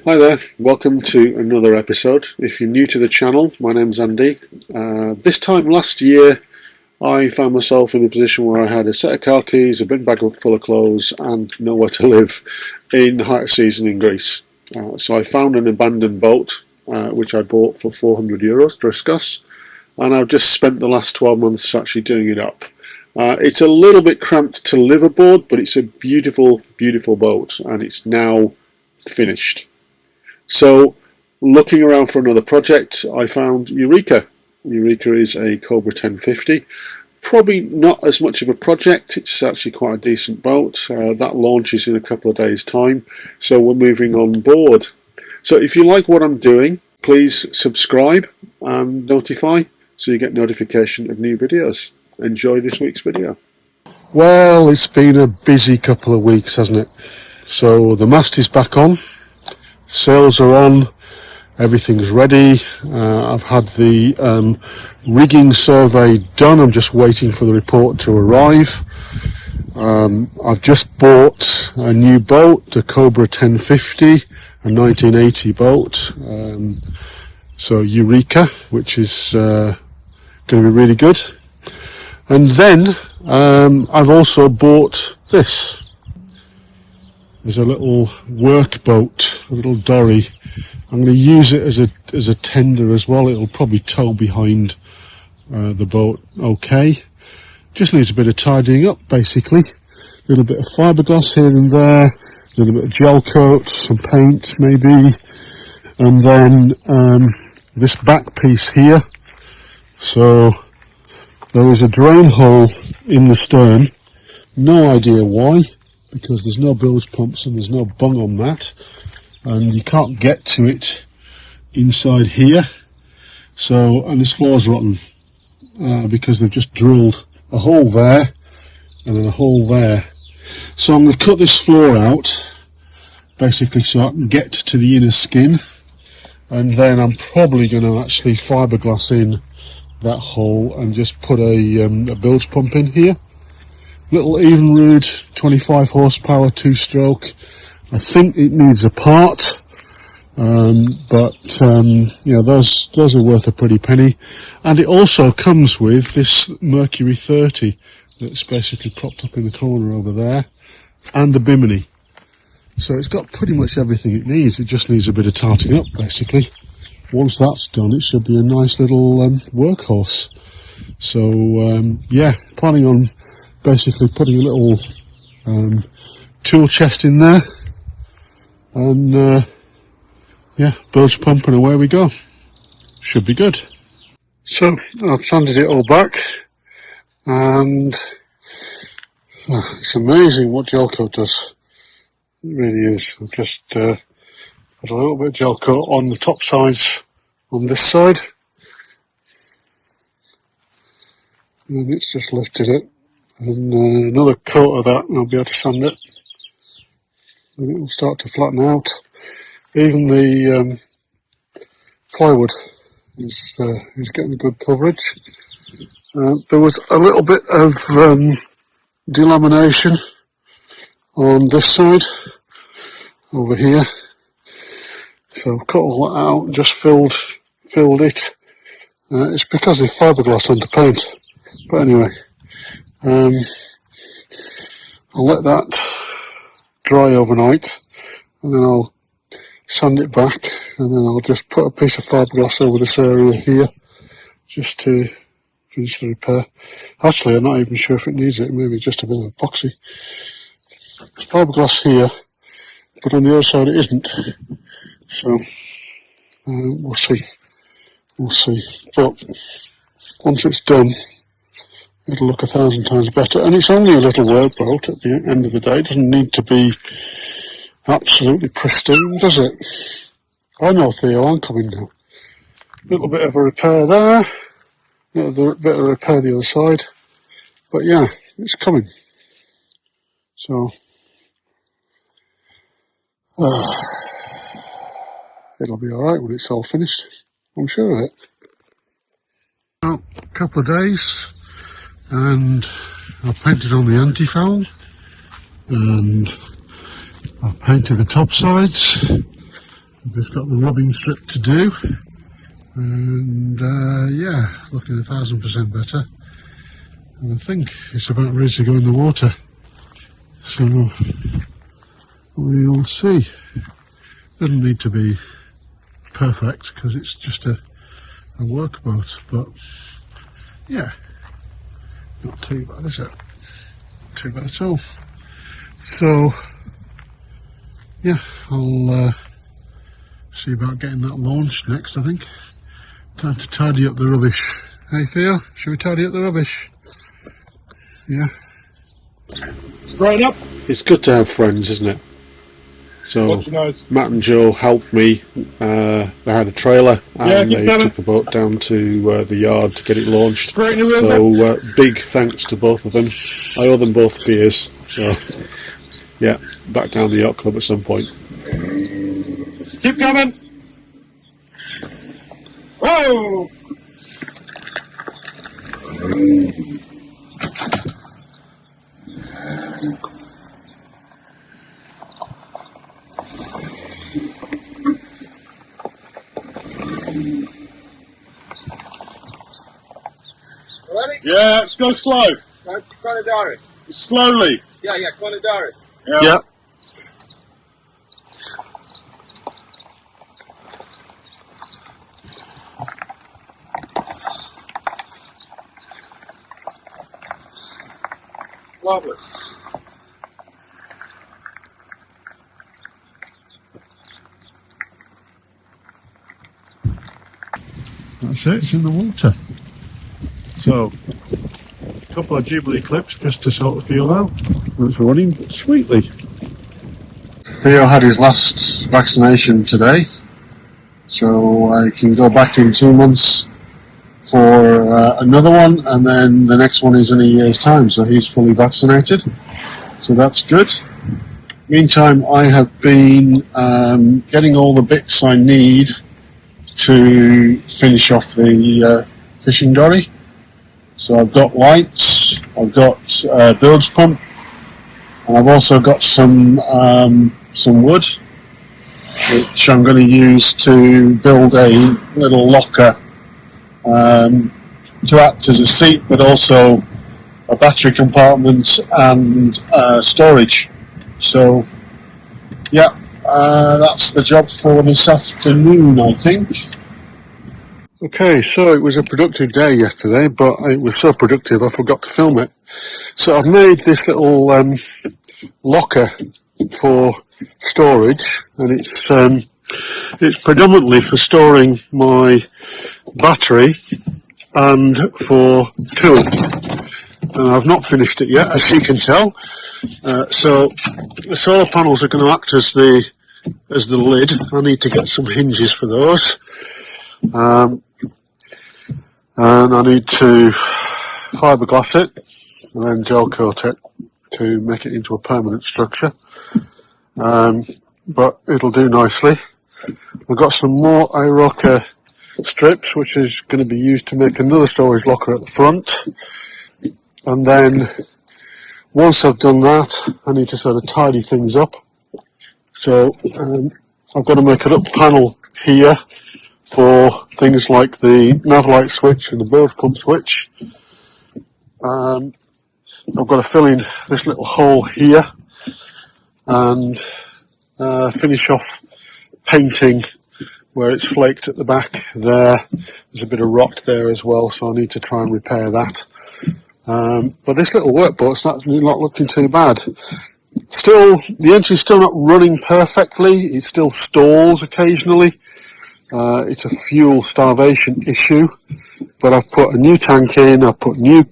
Hi there, welcome to another episode. If you're new to the channel, my name's Andy. This time last year I found myself in a position where I had a set of car keys, a bin bag full of clothes and nowhere to live in the height of season in Greece. So I found an abandoned boat which I bought for €400, Driskos, and I've just spent the last 12 months actually doing it up. It's a little bit cramped to live aboard, but it's a beautiful, beautiful boat and it's now finished. So, looking around for another project, I found Eureka. Eureka is a Cobra 1050. Probably not as much of a project, it's actually quite a decent boat. That launches in a couple of days' time, so we're moving on board. So if you like what I'm doing, please subscribe and notify so you get notification of new videos. Enjoy this week's video. Well, it's been a busy couple of weeks, hasn't it? So the mast is back on. Sails are on, everything's ready. I've had the rigging survey done. I'm just waiting for the report to arrive. I've just bought a new boat, the Cobra 1050, a 1980 boat. So Eureka, which is going to be really good. And then I've also bought this. There's a little work boat, a little dory. I'm going to use it as a tender as well. It'll probably tow behind the boat okay. Just needs a bit of tidying up basically. A little bit of fiberglass here and there, a little bit of gel coat, some paint maybe, and then this back piece here. So there is a drain hole in the stern. No idea why, because there's no bilge pumps and there's no bung on that, and you can't get to it inside here. So, and this floor's rotten because they've just drilled a hole there and then a hole there. So I'm going to cut this floor out basically so I can get to the inner skin, and then I'm probably going to actually fiberglass in that hole and just put a bilge pump in here. Little Evinrude 25 horsepower 2-stroke. I think it needs a part, but you know, those are worth a pretty penny. And it also comes with this Mercury 30 that's basically propped up in the corner over there, and a bimini. So it's got pretty much everything it needs. It just needs a bit of tarting up basically. Once that's done, it should be a nice little workhorse. So yeah, planning on basically putting a little tool chest in there, and yeah, bilge pump and away we go. Should be good. So I've sanded it all back, and it's amazing what gel coat does. It really is. I've just put a little bit of gel coat on the top sides on this side, and it's just lifted it. And another coat of that and I'll be able to sand it, and it will start to flatten out. Even the plywood is getting good coverage. There was a little bit of delamination on this side over here, so I've cut all that out and just filled it. It's because they fiberglassed onto paint, but anyway. I'll let that dry overnight, and then I'll sand it back, and then I'll just put a piece of fiberglass over this area here just to finish the repair. Actually, I'm not even sure if it needs it, maybe just a bit of epoxy. There's fiberglass here, but on the other side it isn't, so we'll see, but once it's done it'll look 1,000 times better. And it's only a little workboat at the end of the day. It doesn't need to be absolutely pristine, does it? I know, Theo, I'm coming now. A little bit of a repair there, a little bit of a repair the other side, but yeah, it's coming. So it'll be alright when it's all finished, I'm sure of it. Well, a couple of days, and I've painted on the antifoul, and I've painted the top sides, I've just got the rubbing strip to do, and yeah, looking 1000% better. And I think it's about ready to go in the water. So we'll see. Doesn't need to be perfect because it's just a workboat, but yeah, not too bad, is it? Not too bad at all. So yeah, I'll see about getting that launched next, I think. Time to tidy up the rubbish. Hey Theo, shall we tidy up the rubbish? Yeah. Straight up. It's good to have friends, isn't it? So Matt and Joe helped me. They had a trailer and they took the boat down to the yard to get it launched. So big thanks to both of them. I owe them both beers. So yeah, back down the yacht club at some point. Keep coming. Whoa! Ready? Yeah, let's go slow. That's Conidaris. Slowly. Yeah, Conidaris. Yeah. Lovely. That's it, it's in the water. So, a couple of Jubilee clips just to sort of feel out. It's running sweetly. Theo had his last vaccination today, so I can go back in 2 months for another one, and then the next one is in a year's time, so he's fully vaccinated, so that's good. Meantime, I have been getting all the bits I need to finish off the fishing dory. So I've got lights, I've got bilge pump, and I've also got some wood, which I'm going to use to build a little locker to act as a seat, but also a battery compartment and storage. So yeah, that's the job for this afternoon, I think. Okay, so it was a productive day yesterday, but it was so productive I forgot to film it. So I've made this little locker for storage, and it's predominantly for storing my battery and for tool. And I've not finished it yet, as you can tell. So the solar panels are going to act as the lid. I need to get some hinges for those. And I need to fiberglass it and then gel coat it to make it into a permanent structure. But it'll do nicely. I've got some more Eureka strips, which is going to be used to make another storage locker at the front. And then once I've done that, I need to sort of tidy things up. So I've got to make a little panel here for things like the nav light switch and the bilge pump switch. I've got to fill in this little hole here and finish off painting where it's flaked at the back there. There's a bit of rot there as well, so I need to try and repair that. But this little workboat's not looking too bad. Still, the engine's still not running perfectly. It still stalls occasionally. It's a fuel starvation issue, but I've put a new tank in, I've put new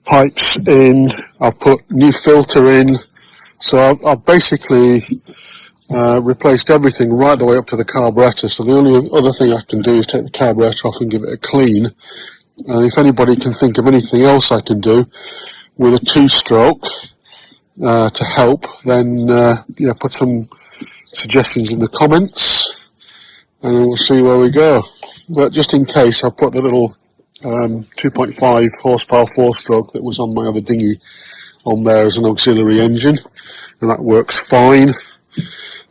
pipes in, I've put new filter in, so I've basically replaced everything right the way up to the carburettor. So the only other thing I can do is take the carburettor off and give it a clean. And if anybody can think of anything else I can do with a two-stroke to help, then yeah, put some suggestions in the comments. And then we'll see where we go. But just in case, I've put the little 2.5 horsepower 4-stroke that was on my other dinghy on there as an auxiliary engine, and that works fine.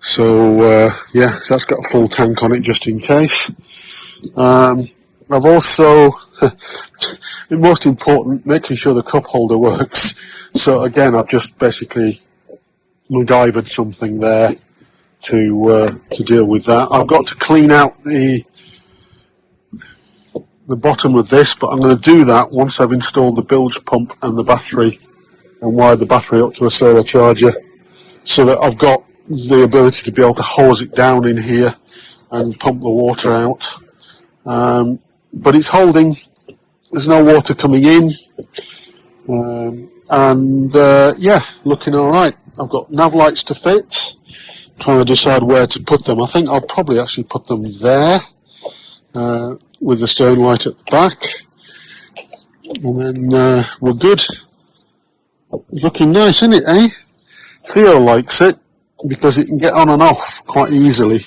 So yeah, so that's got a full tank on it just in case. I've also, most important, making sure the cup holder works. So again, I've just basically MacGyvered something there to deal with that. I've got to clean out the bottom of this, but I'm going to do that once I've installed the bilge pump and the battery and wired the battery up to a solar charger, so that I've got the ability to be able to hose it down in here and pump the water out. But it's holding, there's no water coming in, yeah, looking alright. I've got nav lights to fit, trying to decide where to put them. I think I'll probably actually put them there, with the stern light at the back, and then we're good. It's looking nice, isn't it, eh? Theo likes it because it can get on and off quite easily.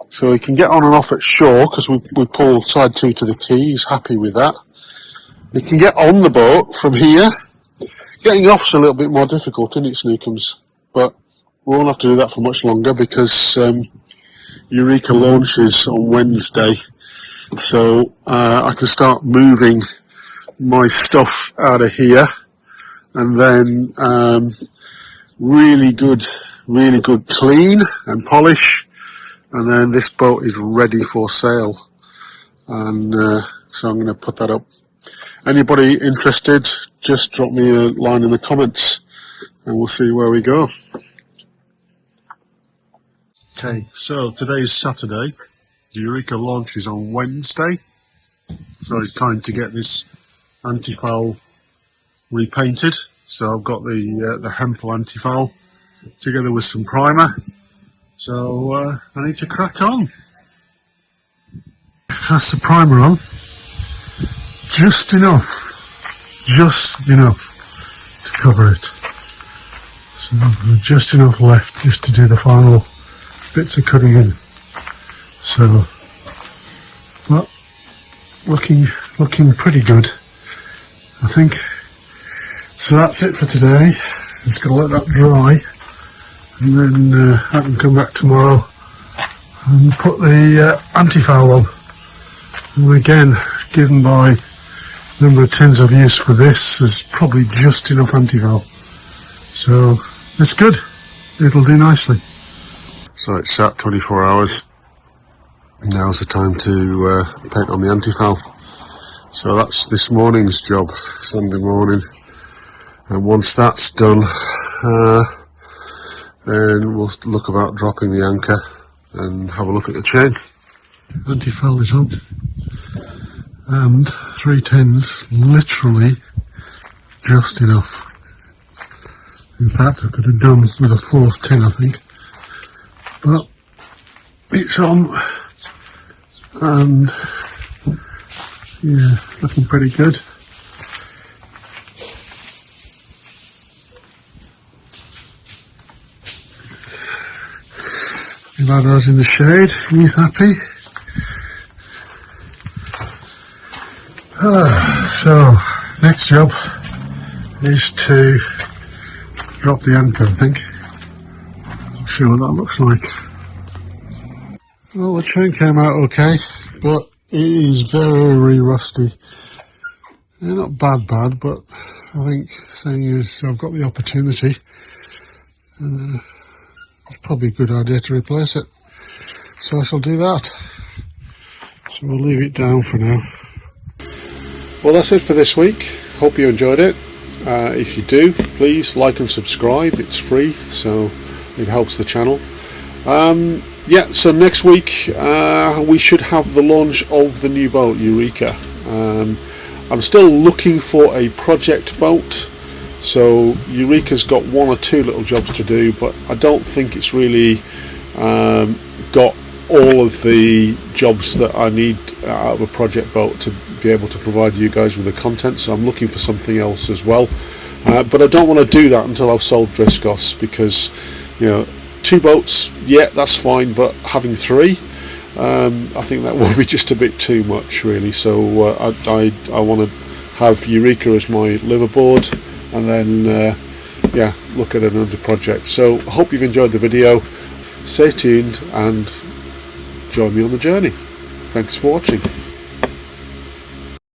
So he can get on and off at shore because we pull side 2 to the quay. He's happy with that. He can get on the boat from here. Getting off's a little bit more difficult, isn't it, Snookums? But we won't have to do that for much longer because Eureka launches on Wednesday. So I can start moving my stuff out of here, and then really good clean and polish, and then this boat is ready for sale. And so I'm going to put that up. Anybody interested, just drop me a line in the comments and we'll see where we go. Okay, so today's Saturday. Eureka launches on Wednesday, so it's time to get this antifoul repainted. So I've got the Hempel antifoul together with some primer. So I need to crack on. That's the primer on. Just enough to cover it. So just enough left just to do the final bits of cutting in. So, well, looking pretty good, I think. So that's it for today. Just got to let that dry, and then I can come back tomorrow and put the antifoul on. And again, given by the number of tins I've used for this, there's probably just enough antifoul. So it's good. It'll do nicely. So it's sat 24 hours. Now's the time to paint on the antifoul. So that's this morning's job, Sunday morning. And once that's done, then we'll look about dropping the anchor and have a look at the chain. Antifoul is on, and 3 tins, literally just enough. In fact, I could have done with a 4th tin, I think. But it's on. And yeah, looking pretty good. Lado's in the shade, he's happy. So, next job is to drop the anchor, I think. I'll see what that looks like. Well, the chain came out okay, but it is very rusty. Yeah, not bad, but I think saying as I've got the opportunity, it's probably a good idea to replace it. So I shall do that. So we'll leave it down for now. Well, that's it for this week. Hope you enjoyed it. If you do, please like and subscribe. It's free, so it helps the channel. Yeah, so next week we should have the launch of the new boat, Eureka. I'm still looking for a project boat, so Eureka's got 1 or 2 little jobs to do, but I don't think it's really got all of the jobs that I need out of a project boat to be able to provide you guys with the content, so I'm looking for something else as well. But I don't want to do that until I've sold Driskos, because, you know, 2 boats, yeah, that's fine, but having 3, I think that will be just a bit too much, really. So I want to have Eureka as my liverboard, and then yeah, look at another project. So I hope you've enjoyed the video. Stay tuned and join me on the journey. Thanks for watching.